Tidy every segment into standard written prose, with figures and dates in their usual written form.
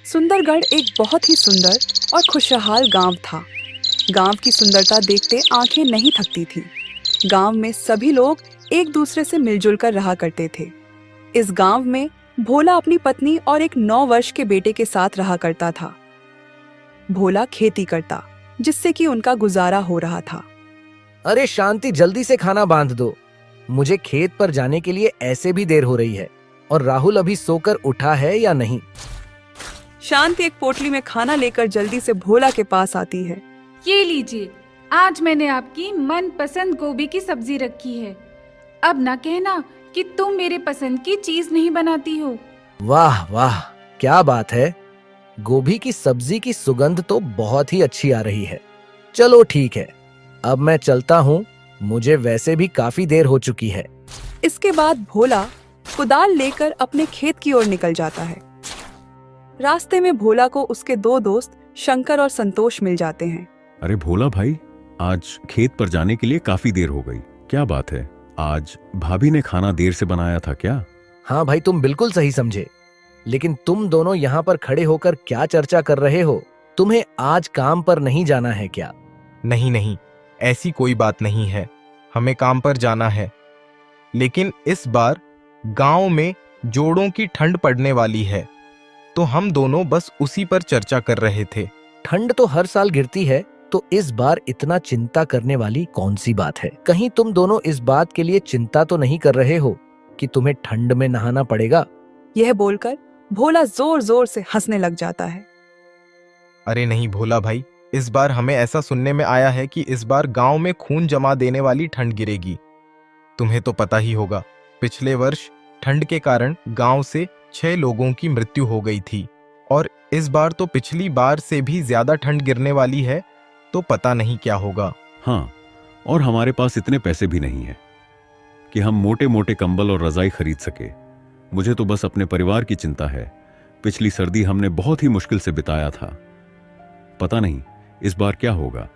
सुंदरगढ़ एक बहुत ही सुंदर और खुशहाल गांव था। गांव की सुंदरता देखते आंखें नहीं थकती थी। गांव में सभी लोग एक दूसरे से मिलजुल कर रहा करते थे। इस गांव में भोला अपनी पत्नी और एक 9 वर्ष के बेटे के साथ रहा करता था। भोला खेती करता, जिससे कि उनका गुजारा हो रहा था। अरे शांति, जल्दी से खाना बांध दो। मुझे खेत पर जाने के लिए ऐसे भी देर हो रही है। और राहुल अभी सोकर उठा है या नहीं? शांति एक पोटली में खाना लेकर जल्दी से भोला के पास आती है। ये लीजिए, आज मैंने आपकी मनपसंद गोभी की सब्जी रखी है। अब ना कहना कि तुम मेरे पसंद की चीज नहीं बनाती हो। वाह वाह, क्या बात है। गोभी की सब्जी की सुगंध तो बहुत ही अच्छी आ रही है। चलो ठीक है, अब मैं चलता हूँ। मुझे वैसे भी काफी देर हो चुकी है। इसके बाद भोला कुदाल लेकर अपने खेत की ओर निकल जाता है। रास्ते में भोला को उसके 2 दोस्त शंकर और संतोष मिल जाते हैं। अरे भोला भाई, आज खेत पर जाने के लिए काफी देर हो गई। क्या बात है, आज भाभी ने खाना देर से बनाया था क्या? हाँ भाई, तुम बिल्कुल सही समझे। लेकिन तुम दोनों यहाँ पर खड़े होकर क्या चर्चा कर रहे हो? तुम्हें आज काम पर नहीं जाना है क्या? नहीं नहीं, ऐसी कोई बात नहीं है। हमें काम पर जाना है, लेकिन इस बार गांव में जोड़ों की ठंड पड़ने वाली है, तो हम दोनों बस उसी पर चर्चा कर रहे थे। ठंड तो हर साल गिरती है, तो इस बार इतना चिंता करने वाली कौन सी बात है? कहीं तुम दोनों इस बात के लिए चिंता तो नहीं कर रहे हो कि तुम्हें ठंड में नहाना पड़ेगा? यह बोलकर भोला जोर जोर से हंसने लग जाता है। अरे नहीं भोला भाई, इस बार हमें ऐसा सुनने में आया है कि इस बार गांव में खून जमा देने वाली ठंड गिरेगी। तुम्हें तो पता ही होगा, पिछले वर्ष ठंड के कारण गांव से 6 लोगों की मृत्यु हो गई थी, और इस बार तो पिछली बार से भी ज्यादा ठंड गिरने वाली है, तो पता नहीं क्या होगा। हाँ, और हमारे पास इतने पैसे भी नहीं है कि हम मोटे मोटे कंबल और रजाई खरीद सके। मुझे तो बस अपने परिवार की चिंता है। पिछली सर्दी हमने बहुत ही मुश्किल से बिताया था। पता नहीं इस बार क्या होगा।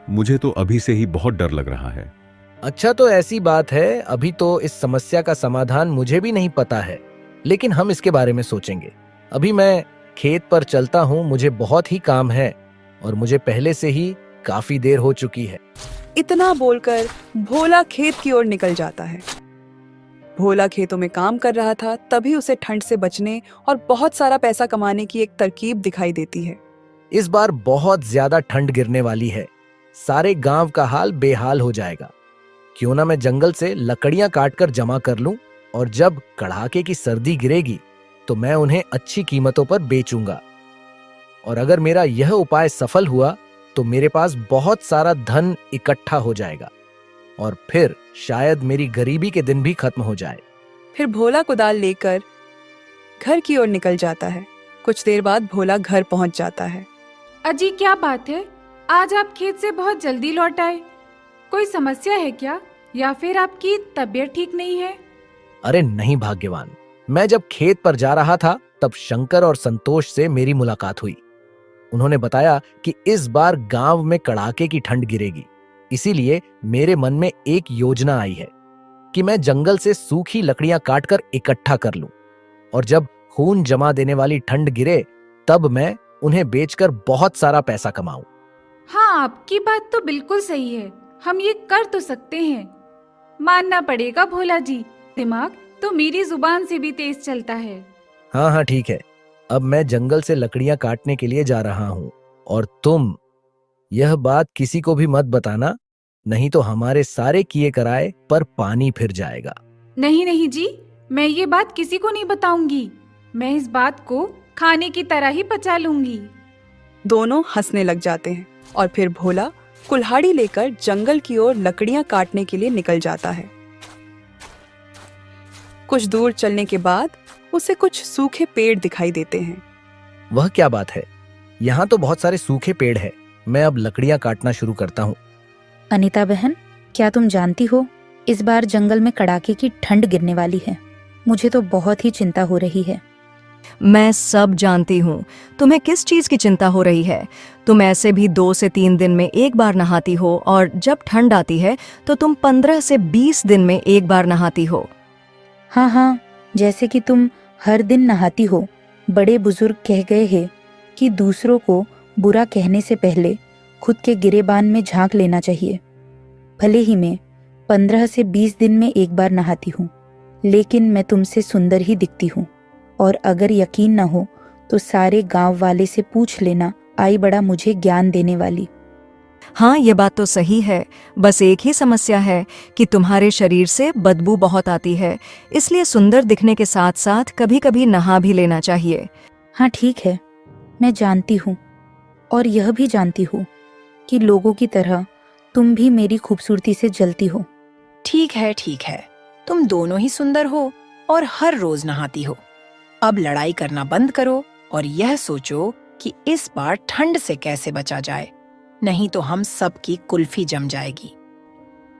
मुझे तो अभी से ही बहुत डर लग रहा है। अच्छा, तो ऐसी बात है। अभी तो इस समस्या का समाधान मुझे भी नहीं पता है, लेकिन हम इसके बारे में सोचेंगे। अभी मैं खेत पर चलता हूँ, मुझे बहुत ही काम है और मुझे पहले से ही काफी देर हो चुकी है। इतना बोलकर भोला खेत की ओर निकल जाता है। भोला खेतों में काम कर रहा था, तभी उसे ठंड से बचने और बहुत सारा पैसा कमाने की एक तरकीब दिखाई देती है। इस बार बहुत ज्यादा ठंड गिरने वाली है। सारे गांव का हाल बेहाल हो जाएगा। क्यों ना मैं जंगल से लकड़ियां काटकर जमा कर लूं, और जब कड़ाके की सर्दी गिरेगी तो मैं उन्हें अच्छी कीमतों पर बेचूंगा। और अगर मेरा यह उपाय सफल हुआ तो मेरे पास बहुत सारा धन इकट्ठा हो जाएगा, और फिर शायद मेरी गरीबी के दिन भी खत्म हो जाए। फिर भोला कुदाल लेकर घर की ओर निकल जाता है। कुछ देर बाद भोला घर पहुंच जाता है। अजी, क्या बात है, आज आप खेत से बहुत जल्दी लौट आए। कोई समस्या है क्या, या फिर आपकी तबीयत ठीक नहीं है? अरे नहीं भाग्यवान, मैं जब खेत पर जा रहा था तब शंकर और संतोष से मेरी मुलाकात हुई। उन्होंने बताया कि इस बार गांव में कड़ाके की ठंड गिरेगी। इसीलिए मेरे मन में एक योजना आई है कि मैं जंगल से सूखी लकड़ियां काटकर इकट्ठा कर लूं, और जब खून जमा देने वाली ठंड गिरे तब मैं उन्हें बेचकर बहुत सारा पैसा कमाऊं। हाँ, आपकी बात तो बिल्कुल सही है। हम ये कर तो सकते हैं। मानना पड़ेगा भोला जी, दिमाग तो मेरी जुबान से भी तेज चलता है। हाँ हाँ ठीक है, अब मैं जंगल से लकड़ियां काटने के लिए जा रहा हूँ, और तुम यह बात किसी को भी मत बताना, नहीं तो हमारे सारे किए कराए पर पानी फिर जाएगा। नहीं नहीं जी, मैं ये बात किसी को नहीं बताऊंगी। मैं इस बात को खाने की तरह ही पचा लूंगी। दोनों हंसने लग जाते हैं, और फिर भोला कुल्हाड़ी लेकर जंगल की ओर लकड़ियां काटने के लिए निकल जाता है। कुछ दूर चलने के बाद उसे कुछ सूखे पेड़ दिखाई देते हैं। वह क्या बात है, यहाँ तो बहुत सारे सूखे पेड़ हैं। मैं अब लकड़ियां काटना शुरू करता हूँ। अनीता बहन, क्या तुम जानती हो, इस बार जंगल में कड़ाके की ठंड गिरने वाली है। मुझे तो बहुत ही चिंता हो रही है। मैं सब जानती हूँ। तुम्हें किस चीज की चिंता हो रही है? तुम ऐसे भी 2 से 3 दिन में एक बार नहाती हो, और जब ठंड आती है तो तुम 15 से 20 दिन में एक बार नहाती हो। हाँ हाँ, जैसे कि तुम हर दिन नहाती हो, बड़े बुजुर्ग कह गए हैं कि दूसरों को बुरा कहने से पहले खुद के गिरेबान में झांक लेना चाहिए। भले ही मैं 15 से 20 दिन में एक बार नहाती हूँ, लेकिन मैं तुमसे सुंदर ही दिखती हूँ। और अगर यकीन न हो तो सारे गांव वाले से पूछ लेना, आई बड़ा मुझे ज्ञान देने वाली। हाँ, ये बात तो सही है। बस एक ही समस्या है कि तुम्हारे शरीर से बदबू बहुत आती है, इसलिए सुंदर दिखने के साथ साथ कभी कभी नहा भी लेना चाहिए। हाँ ठीक है, मैं जानती हूँ और यह भी जानती हूँ कि लोगों की तरह तुम भी मेरी खूबसूरती से जलती हो। ठीक है, तुम दोनों ही सुंदर हो और हर रोज नहाती हो। अब लड़ाई करना बंद करो और यह सोचो कि इस बार ठंड से कैसे बचा जाए, नहीं तो हम सबकी कुल्फी जम जाएगी।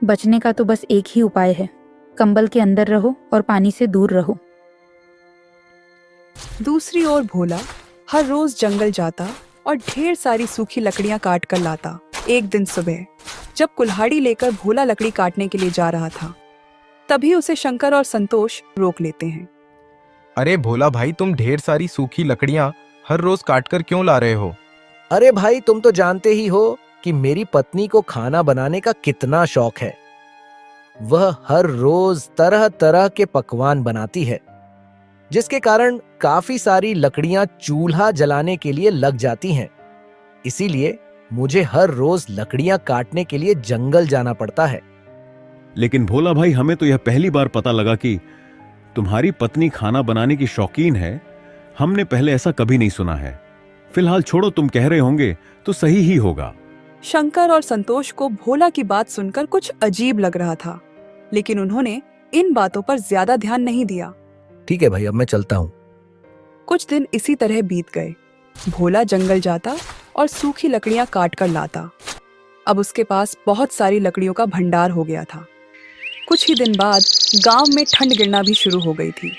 बचने का तो बस एक ही उपाय है, कंबल के अंदर रहो और पानी से दूर रहो। दूसरी ओर भोला हर रोज जंगल जाता और ढेर सारी सूखी लकड़ियां काट कर लाता। एक दिन सुबह जब कुल्हाड़ी लेकर भोला लकड़ी काटने के लिए जा रहा था, तभी उसे शंकर और संतोष रोक लेते हैं। अरे भोला भाई, तुम ढेर सारी सूखी लकड़ियां हर रोज काटकर क्यों ला रहे हो? अरे भाई, तुम तो जानते ही हो कि मेरी पत्नी को खाना बनाने का कितना शौक है। वह हर रोज तरह तरह के पकवान बनाती है, जिसके कारण काफी सारी लकड़ियां चूल्हा जलाने के लिए लग जाती हैं। इसीलिए मुझे हर रोज लकड़ियां काटने के लिए जंगल जाना पड़ता है। लेकिन भोला भाई, हमें तो यह पहली बार पता लगा कि तुम्हारी पत्नी खाना बनाने की शौकीन है। हमने पहले ऐसा कभी नहीं सुना है। फिलहाल छोड़ो, तुम कह रहे होंगे तो सही ही होगा। शंकर और संतोष को भोला की बात सुनकर कुछ अजीब लग रहा था, लेकिन उन्होंने इन बातों पर ज्यादा ध्यान नहीं दिया। ठीक है भाई, अब मैं चलता हूँ। कुछ दिन इसी तरह बीत गए। भोला जंगल जाता और सूखी लकड़ियां काट कर लाता। अब उसके पास बहुत सारी लकड़ियों का भंडार हो गया था। कुछ ही दिन बाद गांव में ठंड गिरना भी शुरू हो गई थी।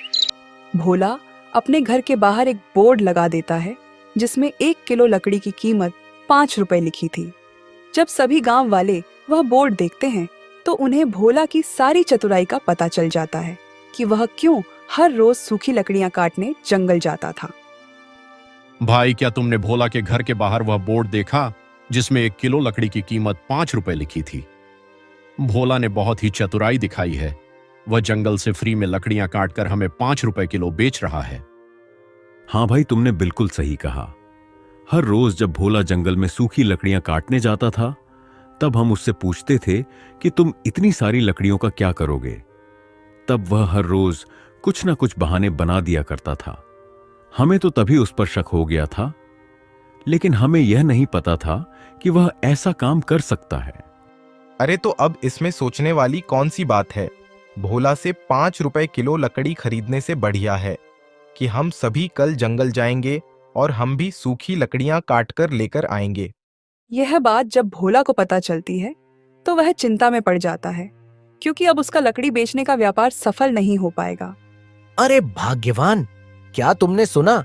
भोला अपने घर के बाहर एक बोर्ड लगा देता है, जिसमें 1 किलो लकड़ी की कीमत 5 रुपए लिखी थी। जब सभी गांव वाले वह बोर्ड देखते हैं तो उन्हें भोला की सारी चतुराई का पता चल जाता है कि वह क्यों हर रोज सूखी लकड़ियां काटने जंगल जाता था। भाई, क्या तुमने भोला के घर के बाहर वह बोर्ड देखा जिसमें 1 किलो लकड़ी की कीमत 5 रुपए लिखी थी? भोला ने बहुत ही चतुराई दिखाई है। वह जंगल से फ्री में लकड़ियां काटकर हमें 5 रुपए किलो बेच रहा है। हाँ भाई, तुमने बिल्कुल सही कहा। हर रोज जब भोला जंगल में सूखी लकड़ियां काटने जाता था, तब हम उससे पूछते थे कि तुम इतनी सारी लकड़ियों का क्या करोगे। तब वह हर रोज कुछ ना कुछ बहाने बना दिया करता था। हमें तो तभी उस पर शक हो गया था, लेकिन हमें यह नहीं पता था कि वह ऐसा काम कर सकता है। अरे तो अब इसमें सोचने वाली कौन सी बात है? भोला से 5 रुपए किलो लकड़ी खरीदने से बढ़िया है कि हम सभी कल जंगल जाएंगे और हम भी सूखी लकड़ियां काटकर लेकर आएंगे। यह बात जब भोला को पता चलती है तो वह चिंता में पड़ जाता है, क्योंकि अब उसका लकड़ी बेचने का व्यापार सफल नहीं हो पाएगा। अरे भाग्यवान, क्या तुमने सुना?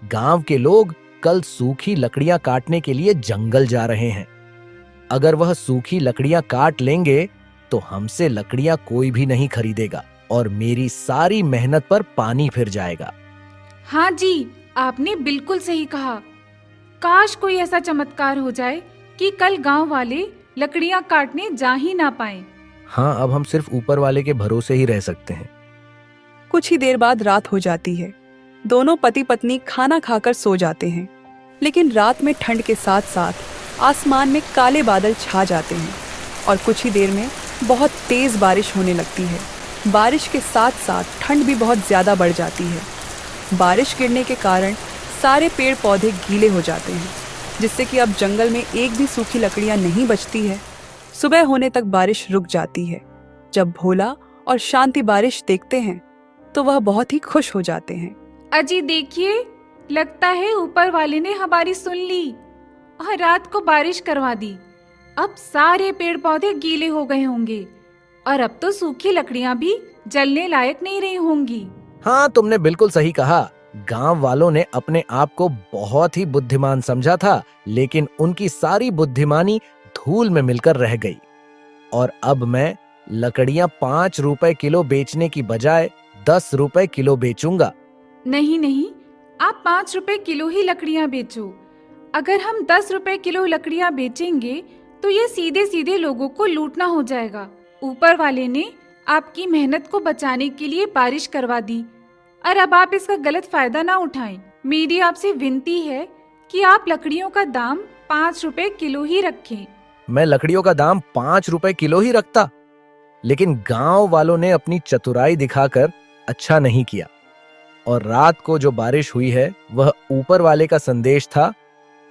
गांव के लोग कल सूखी लकड़ियां काटने के लिए जंगल जा रहे हैं। अगर वह सूखी लकड़ियां काट लेंगे तो हमसे लकड़ियां कोई भी नहीं खरीदेगा और मेरी सारी मेहनत पर पानी फिर जाएगा। हाँ जी, आपने बिल्कुल सही कहा। काश कोई ऐसा चमत्कार हो जाए कि कल गांव वाले लकड़ियां काटने जा ही ना पाएं। हाँ, अब हम सिर्फ ऊपर वाले के भरोसे ही रह सकते हैं। कुछ ही देर बाद रात हो जाती है। दोनों पति पत्नी खाना खाकर सो जाते हैं, लेकिन रात में ठंड के साथ साथ आसमान में काले बादल छा जाते हैं और कुछ ही देर में बहुत तेज बारिश होने लगती है। बारिश के साथ साथ ठंड भी बहुत ज्यादा बढ़ जाती है। बारिश गिरने के कारण सारे पेड़ पौधे गीले हो जाते हैं, जिससे कि अब जंगल में एक भी सूखी लकड़ियां नहीं बचती है। सुबह होने तक बारिश रुक जाती है। जब भोला और शांति बारिश देखते हैं तो वह बहुत ही खुश हो जाते हैं। अजी देखिए, लगता है ऊपर वाले ने हमारी सुन ली और रात को बारिश करवा दी। अब सारे पेड़ पौधे गीले हो गए होंगे और अब तो सूखी लकड़ियां भी जलने लायक नहीं रही होंगी। हाँ, तुमने बिल्कुल सही कहा। गांव वालों ने अपने आप को बहुत ही बुद्धिमान समझा था, लेकिन उनकी सारी बुद्धिमानी धूल में मिलकर रह गई। और अब मैं लकड़ियां 5 रुपए किलो बेचने की बजाय 10 रुपए किलो बेचूंगा। नहीं नहीं, आप 5 रुपए किलो ही लकड़ियां बेचो। अगर हम 10 रुपए किलो लकड़ियां बेचेंगे तो ये सीधे सीधे लोगों को लूटना हो जाएगा। ऊपर वाले ने आपकी मेहनत को बचाने के लिए बारिश करवा दी और अब आप इसका गलत फायदा ना उठाएं। मेरी आपसे विनती है कि आप लकड़ियों का दाम 5 रुपए किलो ही रखें। मैं लकड़ियों का दाम 5 रुपए किलो ही रखता, लेकिन गांव वालों ने अपनी चतुराई दिखाकर अच्छा नहीं किया और रात को जो बारिश हुई है वह ऊपर वाले का संदेश था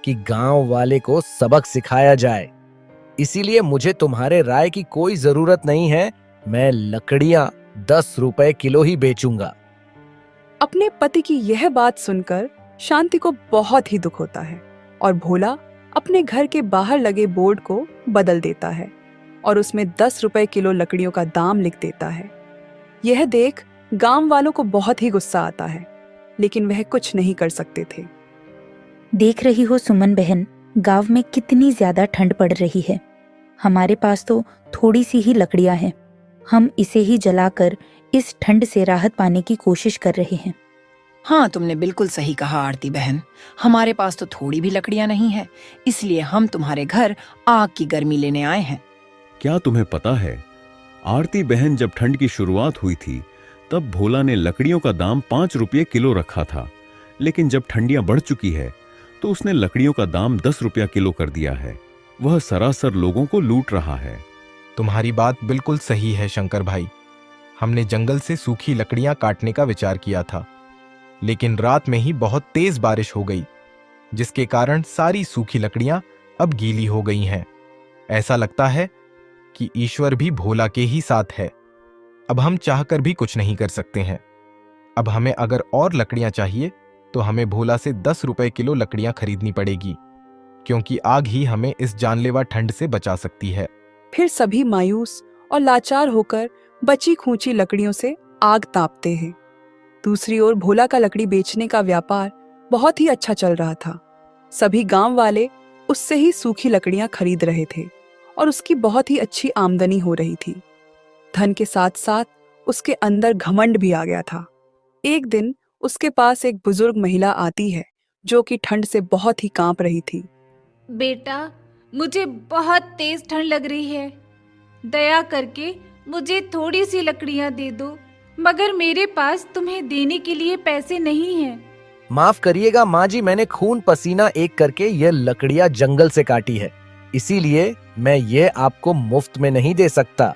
कि गांव वाले को सबक सिखाया जाए। इसीलिए मुझे तुम्हारे राय की कोई जरूरत नहीं है। मैं लकड़ियां 10 रुपए किलो ही बेचूंगा। अपने पति की यह बात सुनकर शांति को बहुत ही दुख होता है और भोला अपने घर के बाहर लगे बोर्ड को बदल देता है और उसमें 10 रुपए किलो लकड़ियों का दाम लिख देता है। यह देख गांव वालों को बहुत ही गुस्सा आता है, लेकिन वह कुछ नहीं कर सकते थे। देख रही हो सुमन बहन, गांव में कितनी ज्यादा ठंड पड़ रही है। हमारे पास तो थोड़ी सी ही लकड़ियां हैं। हम इसे ही जलाकर इस ठंड से राहत पाने की कोशिश कर रहे हैं। हाँ, तुमने बिल्कुल सही कहा आरती बहन। हमारे पास तो थोड़ी भी लकड़ियां नहीं है, इसलिए हम तुम्हारे घर आग की गर्मी लेने आए हैं। क्या तुम्हें पता है, आरती बहन जब ठंड की शुरुआत हुई थी तब भोला ने लकड़ियों का दाम 5 रुपये किलो रखा था, लेकिन जब ठंडियां बढ़ चुकी है तो उसने लकड़ियों का दाम 10 रुपया किलो कर दिया है। वह सरासर लोगों को लूट रहा है। तुम्हारी बात बिल्कुल सही है शंकर भाई। हमने जंगल से सूखी लकड़ियां काटने का विचार किया था, लेकिन रात में ही बहुत तेज बारिश हो गई, जिसके कारण सारी सूखी लकड़ियां अब गीली हो गई हैं। ऐसा लगता है कि ईश्वर भी भोला के ही साथ है। अब हम चाहकर भी कुछ नहीं कर सकते हैं। अब हमें अगर और लकड़ियां चाहिए तो हमें भोला से 10 रुपए किलो लकड़ियां खरीदनी पड़ेगी, क्योंकि आग ही हमें इस जानलेवा ठंड से बचा सकती है। फिर सभी मायूस और लाचार होकर बची खूंची लकड़ियों से आग तापते हैं। दूसरी ओर भोला का लकड़ी बेचने का व्यापार बहुत ही अच्छा चल रहा था। सभी गांव वाले उससे ही सूखी लकड़ियां खरीद रहे थे और उसकी बहुत ही अच्छी आमदनी हो रही थी। धन के साथ साथ उसके अंदर घमंड भी आ गया था। एक दिन उसके पास एक बुजुर्ग महिला आती है जो कि ठंड से बहुत ही कांप रही थी। बेटा, मुझे बहुत तेज ठंड लग रही है। दया करके मुझे थोड़ी सी लकड़ियां दे दो, मगर मेरे पास तुम्हें देने के लिए पैसे नहीं हैं। माफ करिएगा माँ जी, मैंने खून पसीना एक करके यह लकड़ियां जंगल से काटी है, इसीलिए मैं ये आपको मुफ्त में नहीं दे सकता।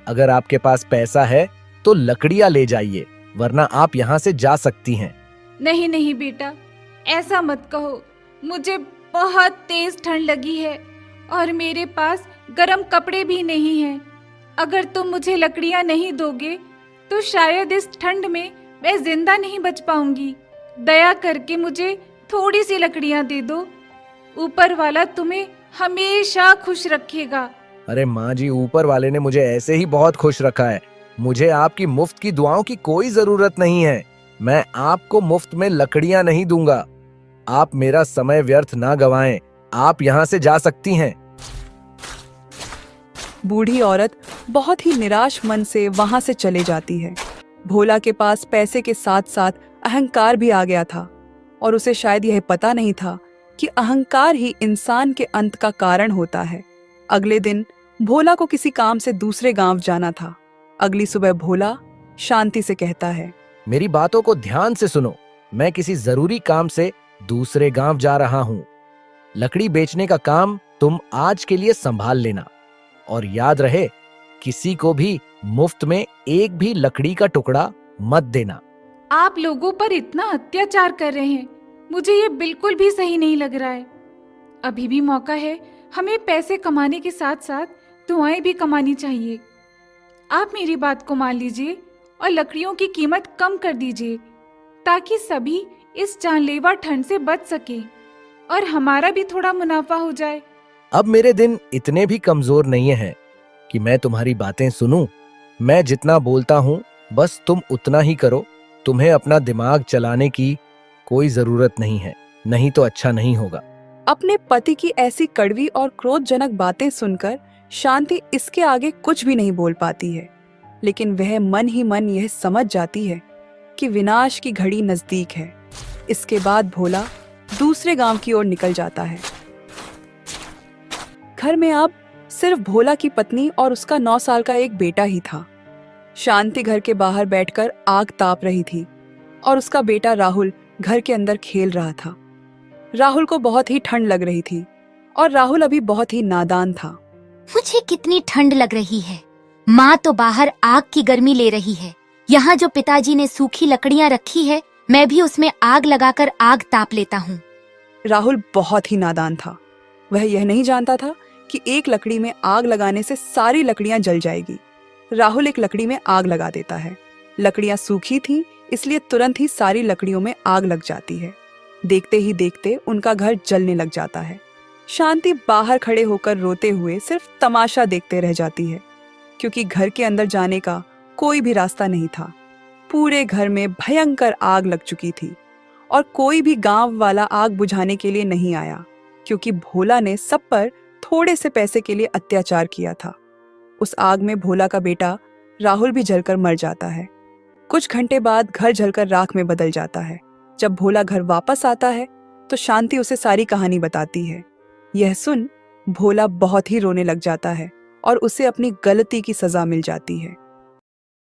अगर आपके पास पैसा है तो लकड़ियां ले जाइए, वरना आप यहाँ से जा सकती हैं। नहीं नहीं बेटा, ऐसा मत कहो। मुझे बहुत तेज ठंड लगी है और मेरे पास गर्म कपड़े भी नहीं हैं। अगर तुम मुझे लकड़ियां नहीं दोगे तो शायद इस ठंड में मैं जिंदा नहीं बच पाऊंगी। दया करके मुझे थोड़ी सी लकड़ियां दे दो। ऊपर वाला तुम्हें हमेशा खुश रखेगा। अरे माँ जी, ऊपर वाले ने मुझे ऐसे ही बहुत खुश रखा है। मुझे आपकी मुफ्त की दुआओं की कोई जरूरत नहीं है। मैं आपको मुफ्त में लकड़ियां नहीं दूंगा। आप मेरा समय व्यर्थ ना गवाएं। आप यहाँ से जा सकती हैं। बूढ़ी औरत बहुत ही निराश मन से वहां से चले जाती है। भोला के पास पैसे के साथ साथ अहंकार भी आ गया था और उसे शायद यह पता नहीं था कि अहंकार ही इंसान के अंत का कारण होता है। अगले दिन भोला को किसी काम से दूसरे गांव जाना था। अगली सुबह भोला शांति से कहता है, मेरी बातों को ध्यान से सुनो। मैं किसी जरूरी काम से दूसरे गांव जा रहा हूँ। लकड़ी बेचने का काम तुम आज के लिए संभाल लेना और याद रहे, किसी को भी मुफ्त में एक भी लकड़ी का टुकड़ा मत देना। आप लोगों पर इतना अत्याचार कर रहे हैं, मुझे ये बिल्कुल भी सही नहीं लग रहा है। अभी भी मौका है, हमें पैसे कमाने के साथ साथ दुआएं भी कमानी चाहिए। आप मेरी बात को मान लीजिए और लकड़ियों की कीमत कम कर दीजिए, ताकि सभी इस जानलेवा ठंड से बच सके और हमारा भी थोड़ा मुनाफा हो जाए। अब मेरे दिन इतने भी कमजोर नहीं हैं कि मैं तुम्हारी बातें सुनूं। मैं जितना बोलता हूँ बस तुम उतना ही करो। तुम्हें अपना दिमाग चलाने की कोई जरूरत नहीं है, नहीं तो अच्छा नहीं होगा। अपने पति की ऐसी कड़वी और क्रोधजनक बातें सुनकर शांति इसके आगे कुछ भी नहीं बोल पाती है, लेकिन वह मन ही मन यह समझ जाती है कि विनाश की घड़ी नजदीक है। इसके बाद भोला दूसरे गांव की ओर निकल जाता है। घर में अब सिर्फ भोला की पत्नी और उसका 9 साल का एक बेटा ही था। शांति घर के बाहर बैठकर आग ताप रही थी और उसका बेटा राहुल घर के अंदर खेल रहा था। राहुल को बहुत ही ठंड लग रही थी और राहुल अभी बहुत ही नादान था। मुझे कितनी ठंड लग रही है। माँ तो बाहर आग की गर्मी ले रही है। यहाँ जो पिताजी ने सूखी लकड़ियाँ रखी है, मैं भी उसमें आग लगाकर आग ताप लेता हूँ। राहुल बहुत ही नादान था। वह यह नहीं जानता था कि एक लकड़ी में आग लगाने से सारी लकड़ियां जल जाएगी। राहुल एक लकड़ी में आग लगा देता है। लकड़ियां सूखी थीं, इसलिए तुरंत ही सारी लकड़ियों में आग लग जाती है। देखते ही देखते उनका घर जलने लग जाता है। शांति बाहर खड़े होकर रोते हुए सिर्फ तमाशा देखते रह जाती है, क्योंकि घर के अंदर जाने का कोई भी रास्ता नहीं था। पूरे घर में भयंकर आग लग चुकी थी और कोई भी गांव वाला आग बुझाने के लिए नहीं आया, क्योंकि भोला ने सब पर थोड़े से पैसे के लिए अत्याचार किया था। उस आग में भोला का बेटा राहुल भी जलकर मर जाता है। कुछ घंटे बाद घर जलकर राख में बदल जाता है। जब भोला घर वापस आता है तो शांति उसे सारी कहानी बताती है। यह सुन भोला बहुत ही रोने लग जाता है और उसे अपनी गलती की सजा मिल जाती है।